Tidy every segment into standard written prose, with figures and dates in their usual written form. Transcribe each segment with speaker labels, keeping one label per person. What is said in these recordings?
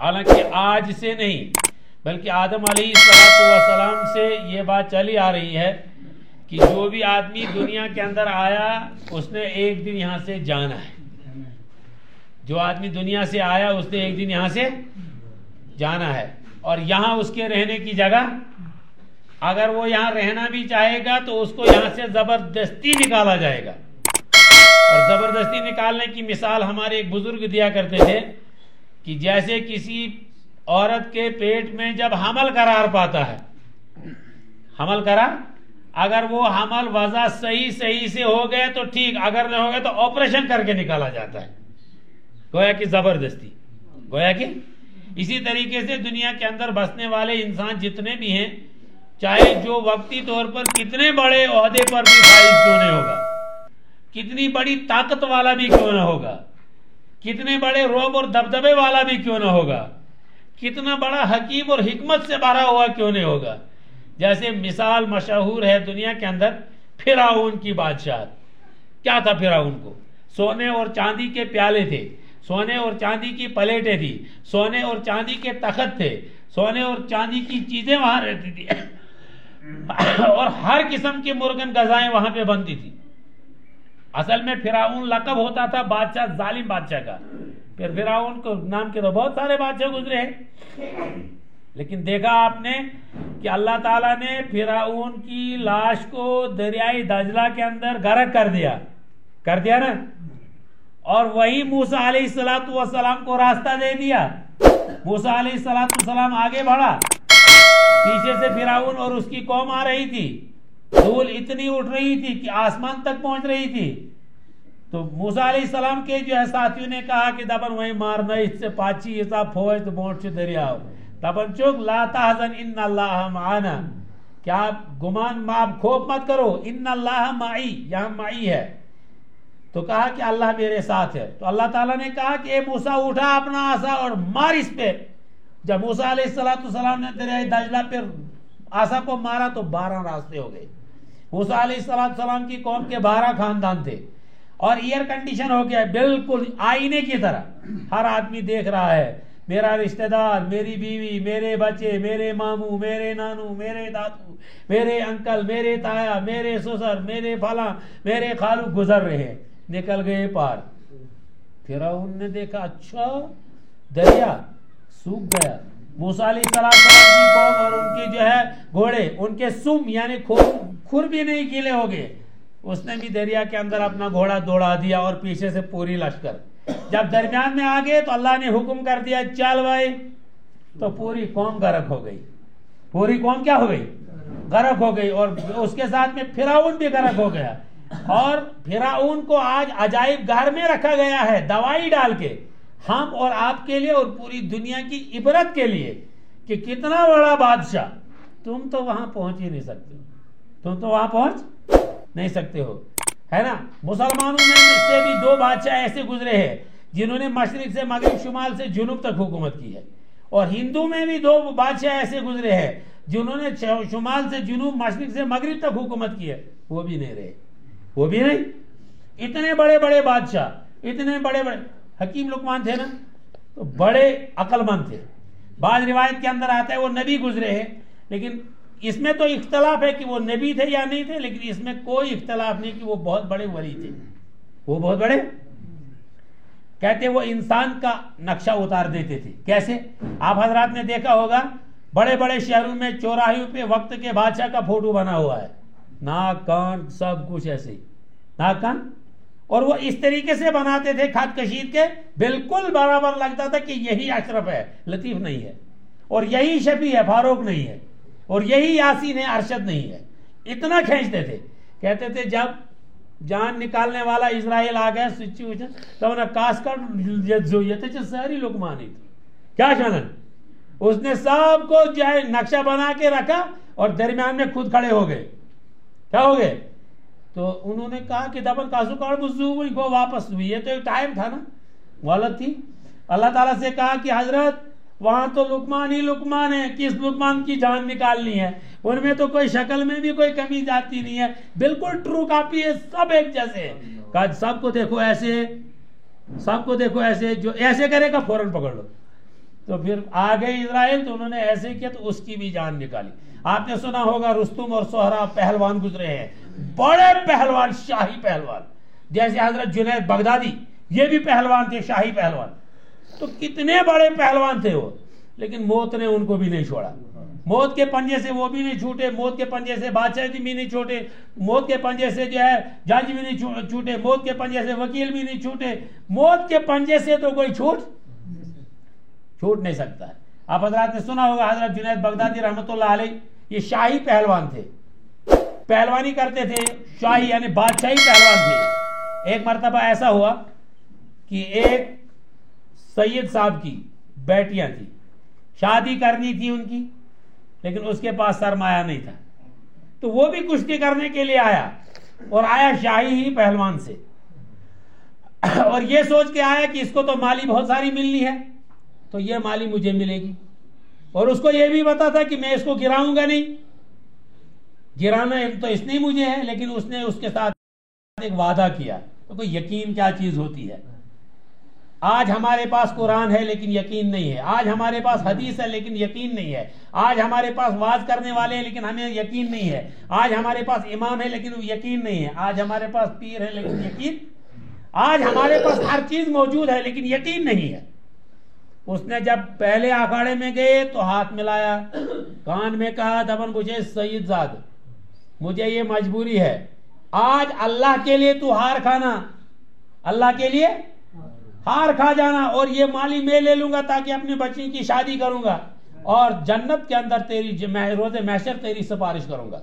Speaker 1: حالانکہ آج سے نہیں بلکہ آدم علیہ السلام سے یہ بات چلی آ رہی ہے کہ جو بھی آدمی دنیا کے اندر آیا اس نے ایک دن یہاں سے جانا ہے. جو آدمی دنیا سے آیا اس نے ایک دن یہاں سے جانا ہے، اور یہاں اس کے رہنے کی جگہ، اگر وہ یہاں رہنا بھی چاہے گا تو اس کو یہاں سے زبردستی نکالا جائے گا. اور زبردستی نکالنے کی مثال ہمارے ایک بزرگ دیا کرتے تھے کہ جیسے کسی عورت کے پیٹ میں جب حمل قرار پاتا ہے، حمل قرار، اگر وہ حمل وضع صحیح سے ہو گئے تو ٹھیک، اگر نہ ہو گئے تو آپریشن کر کے نکالا جاتا ہے، گویا کہ زبردستی. گویا کہ اسی طریقے سے دنیا کے اندر بسنے والے انسان جتنے بھی ہیں، چاہے جو وقتی طور پر کتنے بڑے عہدے پر بھی فائز کیوں نہیں ہوگا، کتنی بڑی طاقت والا بھی کیوں نہ ہوگا، کتنے بڑے رعب اور دبدبے والا بھی کیوں نہ ہوگا، کتنا بڑا حکیم اور حکمت سے بھرا ہوا کیوں نہیں ہوگا. جیسے مثال مشہور ہے دنیا کے اندر فرعون کی بادشاہت. کیا تھا فرعون کو؟ سونے اور چاندی کے پیالے تھے، سونے اور چاندی کی پلیٹیں تھی، سونے اور چاندی کے تخت تھے، سونے اور چاندی کی چیزیں وہاں رہتی تھی اور ہر قسم کی مرغن غذائیں وہاں پہ بنتی تھی. اصل میں فرعون لقب ہوتا تھا بادشاہ، ظالم بادشاہ کا. پھر فرعون کو نام کے تو بہت سارے بادشاہ گزرے ہیں، لیکن دیکھا آپ نے کہ اللہ تعالیٰ نے فرعون کی لاش کو دریائے دجلہ کے اندر غرق کر دیا نا، اور وہی موسیٰ علیہ السلام کو راستہ دے دیا. موسیٰ علیہ السلام آگے بڑھا، پیچھے سے فرعون اور اس کی قوم آ رہی تھی، دھول اتنی اٹھ رہی تھی کہ آسمان تک پہنچ رہی تھی. تو موسیٰ علیہ السلام کے جو ہے ساتھیوں نے کہا کہ دبن وہیں مارنا، اس سے پاچی حساب فوج تو بونٹ سے دریاؤ دبن چوک لا تحزن ان اللہ معنا، کیا آپ گمان خوف مت کرو، ان اللہ معی، یہاں معی ہے. تو کہا کہ اللہ میرے ساتھ ہے. تو اللہ تعالیٰ نے کہا کہ اے موسیٰ اٹھا اپنا عصا اور مار اس پہ. جب موسیٰ علیہ السلام نے دریائے دجلہ پہ عصا کو مارا تو 12 راستے ہو گئے. موسیٰ علیہ السلام کی قوم کے 12 خاندان تھے، اور ایئر کنڈیشن ہو گیا بالکل آئینے کی طرح. ہر آدمی دیکھ رہا ہے، میرا رشتہ دار، میری بیوی، میرے بچے، میرے ماموں، میرے نانو، میرے دادو، میرے انکل، میرے تایا، میرے سسر، میرے فلاں، میرے خالو گزر رہے ہیں، نکل گئے پار. فرعون نے دیکھا اچھا دریا سوکھ گیا. موسیٰ علیہ السلام کی قوم اور ان کی جو ہے گھوڑے، ان کے سم یعنی کھر بھی نہیں گیلے ہو گئے. اس نے بھی دریا کے اندر اپنا گھوڑا دوڑا دیا اور پیچھے سے پوری لشکر. جب درمیان میں آ گئے تو اللہ نے حکم کر دیا چل بھائی، تو پوری قوم غرق ہو گئی. پوری قوم کیا ہو گئی؟ غرق ہو گئی. اور اس کے ساتھ میں فرعون بھی غرق ہو گیا. اور فرعون کو آج عجائب گھر میں رکھا گیا ہے دوائی ڈال کے، ہم اور آپ کے لیے اور پوری دنیا کی عبرت کے لیے کہ کتنا بڑا بادشاہ. تم تو وہاں پہنچ ہی نہیں سکتے، تم تو وہاں پہنچ نہیں سکتے ہو، ہے نا. مسلمانوں میں سے بھی 2 بادشاہ ایسے گزرے ہیں جنہوں نے مشرق سے مغرب، شمال سے جنوب تک حکومت کی ہے. اور ہندو میں بھی 2 بادشاہ ایسے گزرے ہیں جنہوں نے شمال سے جنوب، مشرق سے مغرب تک حکومت کی ہے. وہ بھی نہیں رہے، وہ بھی نہیں. اتنے بڑے بڑے بادشاہ، اتنے بڑے بڑے حکیم لقمان تھے نا، تو بڑے عقل مند تھے. بعض روایت کے اندر آتا ہے وہ نبی گزرے ہیں، لیکن اس میں تو اختلاف ہے کہ وہ نبی تھے یا نہیں تھے، لیکن اس میں کوئی اختلاف نہیں کہ وہ بہت بڑے ولی تھے. وہ بہت بڑے، کہتے وہ انسان کا نقشہ اتار دیتے تھے. کیسے؟ آپ حضرات نے دیکھا ہوگا بڑے بڑے شہروں میں چوراہیوں پہ وقت کے بادشاہ کا فوٹو بنا ہوا ہے، ناک کان سب کچھ ایسے، ناک کان. اور وہ اس طریقے سے بناتے تھے خط کشید کے، بالکل برابر لگتا تھا کہ یہی اشرف ہے، لطیف نہیں ہے، اور یہی شفیع ہے، فاروق نہیں ہے، اور یہی یاسین ہے، ارشد نہیں ہے. اتنا کھینچتے تھے. کہتے تھے جب جان نکالنے والا اسرائیل آ گیا سچویشن تو انہیں کاس کر زویت ساری لقمانی تھی. کیا شانن؟ اس نے سب کو جو ہے نقشہ بنا کے رکھا اور درمیان میں خود کھڑے ہو گئے. کیا ہو گئے؟ تو انہوں نے کہا کہ دبن کاسو کار بزو کو واپس ہوئی. یہ تو ایک ٹائم تھا نا، غلط تھی. اللہ تعالیٰ سے کہا کہ حضرت وہاں تو لقمان ہی لقمان ہے، کس لقمان کی جان نکالنی ہے؟ ان میں تو کوئی شکل میں بھی کوئی کمی جاتی نہیں ہے، بالکل ٹرو کاپی ہے، سب ایک جیسے ہیں. کہا سب کو دیکھو ایسے، سب کو دیکھو ایسے، جو ایسے کرے گا فوراً پکڑ لو. تو پھر آ گئے اسرائیل تو انہوں نے ایسے کیا تو اس کی بھی جان نکالی. آپ نے سنا ہوگا رستم اور سہرا پہلوان گزرے ہیں, بڑے پہلوان, شاہی پہلوان, جیسے حضرت جنید بغدادی یہ بھی پہلوان تھے, شاہی پہلوان. تو کتنے بڑے پہلوان تھے وہ, لیکن موت نے ان کو بھی نہیں چھوڑا. موت کے پنجے سے وہ بھی نہیں چھوٹے, موت کے پنجے سے بادشاہ بھی نہیں چھوٹے, موت کے پنجے سے جو ہے جج بھی نہیں چھوٹے, موت کے پنجے سے وکیل بھی نہیں چھوٹے. موت کے پنجے سے تو کوئی چھوٹ نہیں سکتا ہے. آپ حضرات نے سنا ہوگا حضرت جنید بغدادی رحمۃ اللہ علیہ یہ شاہی پہلوان تھے, پہلوانی کرتے تھے, شاہی یعنی بادشاہی پہلوان تھے. ایک مرتبہ ایسا ہوا کہ ایک سید صاحب کی بیٹیاں تھی, شادی کرنی تھی ان کی, لیکن اس کے پاس سرمایہ نہیں تھا. تو وہ بھی کشتی کرنے کے لیے آیا, اور آیا شاہی ہی پہلوان سے, اور یہ سوچ کے آیا کہ اس کو تو مالی بہت ساری ملنی ہے, تو یہ مالی مجھے ملے گی. اور اس کو یہ بھی پتا تھا کہ میں اس کو گراؤں گا نہیں, گرانا تو اس نے مجھے ہے, لیکن اس نے اس کے ساتھ ایک وعدہ کیا. تو کوئی یقین کیا چیز ہوتی ہے. آج ہمارے پاس قرآن ہے لیکن یقین نہیں ہے, آج ہمارے پاس حدیث ہے لیکن یقین نہیں ہے, آج ہمارے پاس واعظ کرنے والے ہیں لیکن ہمیں یقین نہیں ہے, آج ہمارے پاس امام ہے لیکن یقین نہیں ہے, آج ہمارے پاس پیر ہے لیکن یقین, آج ہمارے پاس ہر چیز موجود ہے لیکن یقین نہیں ہے. اس نے جب پہلے اکھاڑے میں گئے تو ہاتھ ملایا, کان میں کہا دبن مجھے سید زاد, مجھے یہ مجبوری ہے, آج اللہ کے لیے تو ہار کھانا, اللہ کے لیے ہار کھا جانا, اور یہ مالی میں لے لوں گا تاکہ اپنی بچی کی شادی کروں گا, اور جنت کے اندر تیری روز محشر تیری سفارش کروں گا,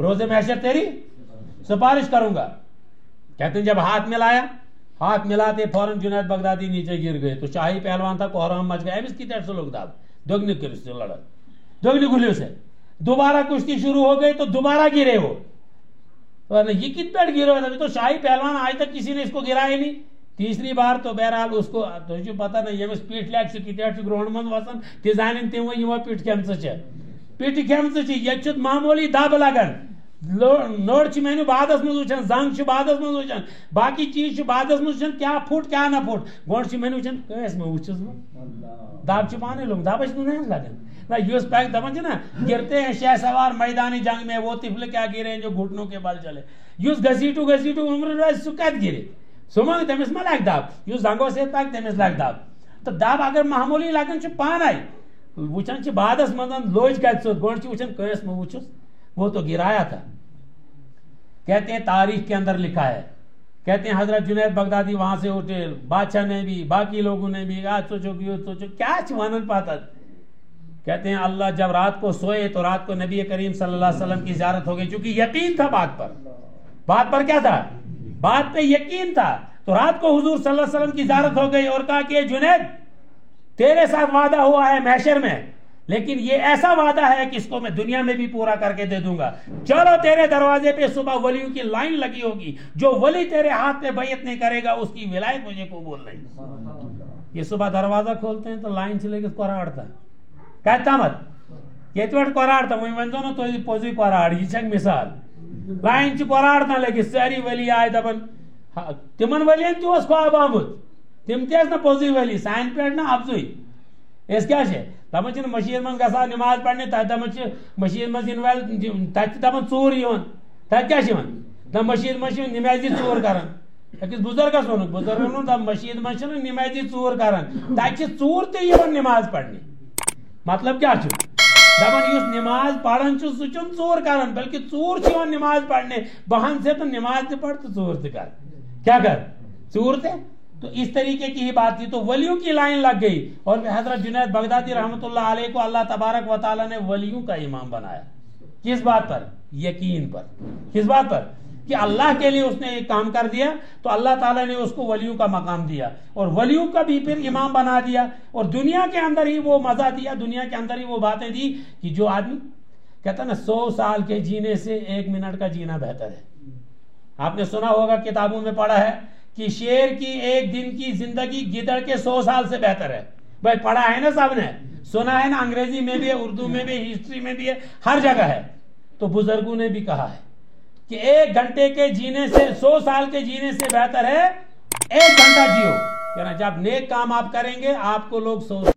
Speaker 1: روز محشر تیری سفارش کروں گا. کہتے ہیں جب ہاتھ ملایا, ہاتھ ملاتے فوراً جنید بغدادی نیچے گر گئے. تو شاہی پہلوان تھا, کوہرام مچ گیا, اس کی طرف سے لوگ داب دوگنی سے لڑا, دوگنی گلیوں سے دوبارہ کشتی شروع ہو گئی تو دوبارہ گرے وہ. یہ کتنا گرے ہوئے, ابھی تو شاہی پہلوان آج تک کسی نے اس کو گرا ہی نہیں. تیسری بار تو بہرحال اس کو تو پتہ نہیں یمس پیٹ لیک سے کتنے گراؤنڈ من وسان تی زانن تم وہ پیٹ کھمچ پیٹ کھمچ یہ معمولی دب لگان, نوڑ مینو بعدس من وچان, زنگ بعدس من وچان, باقی چیز بعدس من وچان, کیا پھٹ کیا نہ پھٹ, گوڑ مینو وچان کس میں وچس دب پانے لوگ دبس نہیں لگان نہ یس پیک دپان نا گرتے ہیں شہ سوار میدانی جنگ میں, وہ طفل کیا گرے ہیں جو گھٹنوں کے بل چلے. یس گھسیٹو عمر روز سہ کت گرے, سمنگ تمس ما لگ دب, یس زنگو سے پک تمس لگ دب. تو دب اگر معمولی لگان پانے وچان بعدس من لوج کت سوت, گوڑ وچان کس میں وچس, وہ تو گرایا تھا. کہتے ہیں تاریخ کے اندر لکھا ہے, کہتے ہیں حضرت جنید بغدادی وہاں سے اٹھے, بادشاہ نے بھی باقی لوگوں نے بھی آج سوچو کیا ونن پاتا. کہتے ہیں اللہ جب رات کو سوئے تو رات کو نبی کریم صلی اللہ علیہ وسلم کی زیارت ہو گئی, چونکہ یقین تھا بات پر کیا تھا, بات پہ یقین تھا. تو رات کو حضور صلی اللہ علیہ وسلم کی زیارت ہو گئی اور کہا کہ جنید تیرے ساتھ وعدہ ہوا ہے محشر میں, لیکن یہ ایسا وعدہ ہے کہ اس کو میں دنیا میں بھی پورا کر کے دے دوں گا. چلو تیرے دروازے پہ صبح ولیوں کی لائن لگی ہوگی, جو ولی تیرے ہاتھ پہ بیعت نہیں کرے گا اس کی ولایت مجھے قبول نہیں. یہ صبح دروازہ کھولتے ہیں تو لائن چلے گی کوراڑتا کہتا مت یہ تو کوراڑتا وہ ونزو نا تو پوزی کوراڑ, یہ چھک مثال لائن چھ کوراڑتا لگی ساری ولی آئے دپن تمن ولین تہ اس خواب آمت, تم تہ نا پوزی ولی سان پہ نا افزوئی. اس کیا دپان چھ مشید من گژھا نماز پڑھنے دپان چھ مشید من ان وال تت دپان ژور یوان, تت کیا دپان مشید من نمازی ژور کران. أکس بزرگس وونُکھ, بزرگن ووٚن دپ مشید من چھنہٕ نمازی ژور کران, تتہِ چھِ ژور تہِ یوان نماز پڑھنے. مطلب کیا چھُ دپان یُس نماز پڑھان چھُ سُہ چھُنہٕ ژور کران بلکہ ژور چھِ یوان نماز پڑھنے. بہن سے تو نماز تہِ پڑھ تو ژور تہِ کر, کیا کر ژور تہِ. تو اس طریقے کی ہی بات تھی. تو ولیوں کی لائن لگ گئی, اور حضرت جنید بغدادی رحمۃ اللہ علیہ کو اللہ تبارک و تعالیٰ نے ولیوں کا امام بنایا. کس بات پر, یقین پر. کس بات پر, کہ اللہ کے لیے اس نے ایک کام کر دیا تو اللہ تعالیٰ نے اس کو ولیوں کا مقام دیا, اور ولیوں کا بھی پھر امام بنا دیا, اور دنیا کے اندر ہی وہ مزہ دیا, دنیا کے اندر ہی وہ باتیں دی کہ جو آدمی کہتا نا 100 سال کے جینے سے 1 منٹ کا جینا بہتر ہے. آپ نے سنا ہوگا, کتابوں میں پڑھا ہے کہ شیر کی 1 دن کی زندگی گدڑ کے 100 سال سے بہتر ہے. بھائی پڑھا ہے نا سب نے, سنا ہے نا, انگریزی میں بھی ہے, اردو میں بھی, ہسٹری میں بھی ہے, ہر جگہ ہے. تو بزرگوں نے بھی کہا ہے کہ 1 گھنٹے کے جینے سے 100 سال کے جینے سے بہتر ہے 1 گھنٹہ جیو. جب نیک کام آپ کریں گے آپ کو لوگ 100